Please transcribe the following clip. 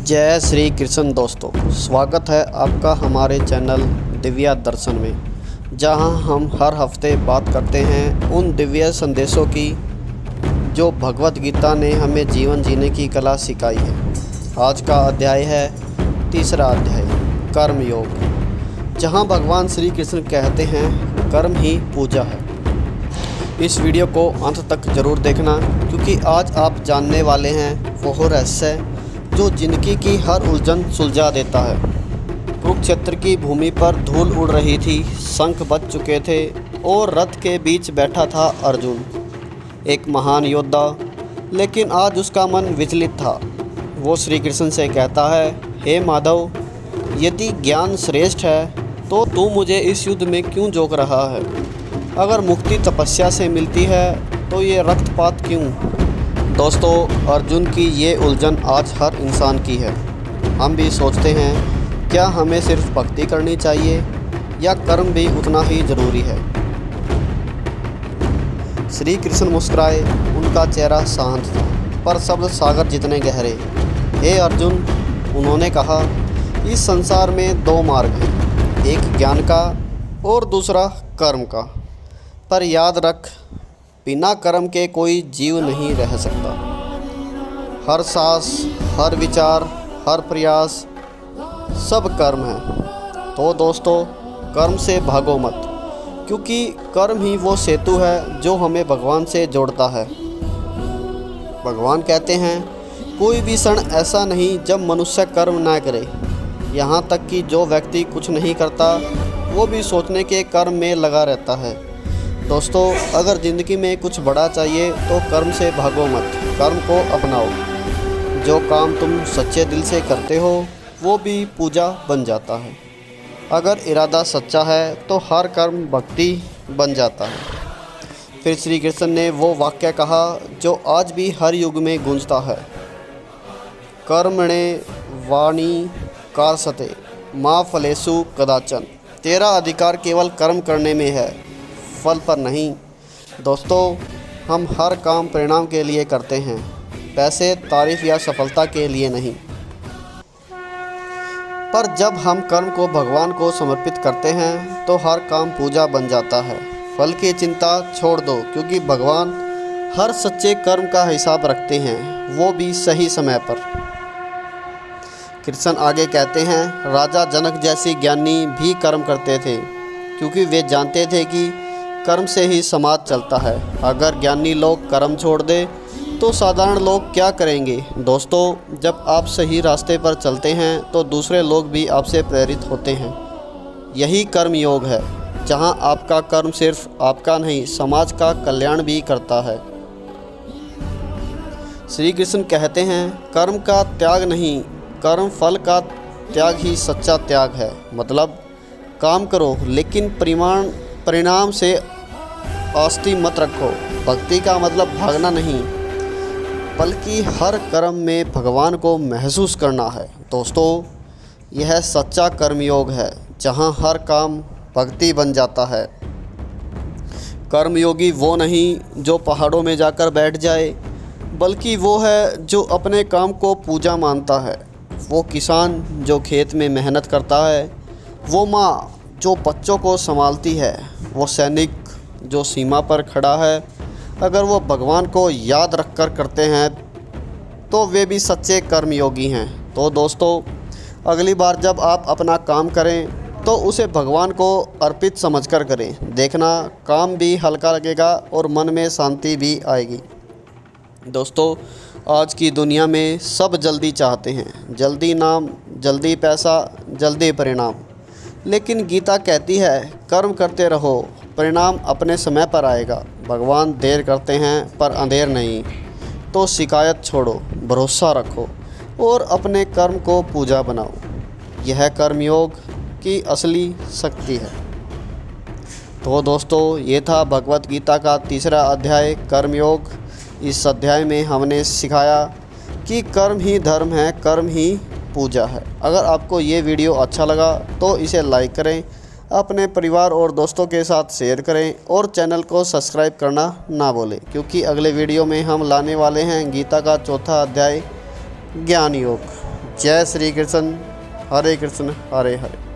जय श्री कृष्ण दोस्तों, स्वागत है आपका हमारे चैनल दिव्या दर्शन में, जहां हम हर हफ्ते बात करते हैं उन दिव्य संदेशों की जो भगवत गीता ने हमें जीवन जीने की कला सिखाई है। आज का अध्याय है तीसरा अध्याय, कर्म योग, जहां भगवान श्री कृष्ण कहते हैं कर्म ही पूजा है। इस वीडियो को अंत तक ज़रूर देखना, क्योंकि आज आप जानने वाले हैं वो रहस्य जो जिंदगी की हर उलझन सुलझा देता है। कुरुक्षेत्र की भूमि पर धूल उड़ रही थी, शंख बज चुके थे और रथ के बीच बैठा था अर्जुन, एक महान योद्धा। लेकिन आज उसका मन विचलित था। वो श्री कृष्ण से कहता है, हे माधव, यदि ज्ञान श्रेष्ठ है तो तू मुझे इस युद्ध में क्यों झोंक रहा है? अगर मुक्ति तपस्या से मिलती है तो ये रक्तपात क्यों? दोस्तों, अर्जुन की ये उलझन आज हर इंसान की है। हम भी सोचते हैं, क्या हमें सिर्फ भक्ति करनी चाहिए या कर्म भी उतना ही ज़रूरी है? श्री कृष्ण मुस्कुराए, उनका चेहरा शांत था पर शब्द सागर जितने गहरे। हे अर्जुन, उन्होंने कहा, इस संसार में दो मार्ग हैं, एक ज्ञान का और दूसरा कर्म का। पर याद रख, बिना कर्म के कोई जीव नहीं रह सकता। हर सांस, हर विचार, हर प्रयास सब कर्म है। तो दोस्तों, कर्म से भागो मत, क्योंकि कर्म ही वो सेतु है जो हमें भगवान से जोड़ता है। भगवान कहते हैं, कोई भी क्षण ऐसा नहीं जब मनुष्य कर्म ना करे। यहाँ तक कि जो व्यक्ति कुछ नहीं करता वो भी सोचने के कर्म में लगा रहता है। दोस्तों, अगर ज़िंदगी में कुछ बड़ा चाहिए तो कर्म से भागो मत, कर्म को अपनाओ। जो काम तुम सच्चे दिल से करते हो वो भी पूजा बन जाता है। अगर इरादा सच्चा है तो हर कर्म भक्ति बन जाता है। फिर श्री कृष्ण ने वो वाक्य कहा जो आज भी हर युग में गूंजता है, कर्मणे वाणी कारसते मा फलेषु कदाचन। तेरा अधिकार केवल कर्म करने में है, फल पर नहीं। दोस्तों, हम हर काम परिणाम के लिए करते हैं, पैसे, तारीफ या सफलता के लिए नहीं। पर जब हम कर्म को भगवान को समर्पित करते हैं तो हर काम पूजा बन जाता है। फल की चिंता छोड़ दो, क्योंकि भगवान हर सच्चे कर्म का हिसाब रखते हैं, वो भी सही समय पर। कृष्ण आगे कहते हैं, राजा जनक जैसे ज्ञानी भी कर्म करते थे, क्योंकि वे जानते थे कि कर्म से ही समाज चलता है। अगर ज्ञानी लोग कर्म छोड़ दे तो साधारण लोग क्या करेंगे? दोस्तों, जब आप सही रास्ते पर चलते हैं तो दूसरे लोग भी आपसे प्रेरित होते हैं। यही कर्म योग है, जहां आपका कर्म सिर्फ आपका नहीं, समाज का कल्याण भी करता है। श्री कृष्ण कहते हैं, कर्म का त्याग नहीं, कर्म फल का त्याग ही सच्चा त्याग है। मतलब, काम करो लेकिन परिणाम से आस्ती मत रखो। भक्ति का मतलब भागना नहीं, बल्कि हर कर्म में भगवान को महसूस करना है। दोस्तों, यह सच्चा कर्मयोग है, जहां हर काम भक्ति बन जाता है। कर्मयोगी वो नहीं जो पहाड़ों में जाकर बैठ जाए, बल्कि वो है जो अपने काम को पूजा मानता है। वो किसान जो खेत में मेहनत करता है, वो माँ जो बच्चों को संभालती है, वो सैनिक जो सीमा पर खड़ा है। अगर वो भगवान को याद रखकर करते हैं तो वे भी सच्चे कर्मयोगी हैं। तो दोस्तों, अगली बार जब आप अपना काम करें तो उसे भगवान को अर्पित समझकर करें। देखना, काम भी हल्का लगेगा और मन में शांति भी आएगी। दोस्तों, आज की दुनिया में सब जल्दी चाहते हैं, जल्दी नाम, जल्दी पैसा, जल्दी परिणाम। लेकिन गीता कहती है, कर्म करते रहो, परिणाम अपने समय पर आएगा। भगवान देर करते हैं पर अंधेर नहीं। तो शिकायत छोड़ो, भरोसा रखो और अपने कर्म को पूजा बनाओ। यह कर्मयोग की असली शक्ति है। तो दोस्तों, ये था भगवत गीता का तीसरा अध्याय, कर्मयोग। इस अध्याय में हमने सिखाया कि कर्म ही धर्म है, कर्म ही पूजा है। अगर आपको ये वीडियो अच्छा लगा तो इसे लाइक करें, अपने परिवार और दोस्तों के साथ शेयर करें और चैनल को सब्सक्राइब करना ना भूलें, क्योंकि अगले वीडियो में हम लाने वाले हैं गीता का चौथा अध्याय, ज्ञान योग। जय श्री कृष्ण, हरे कृष्ण हरे हरे।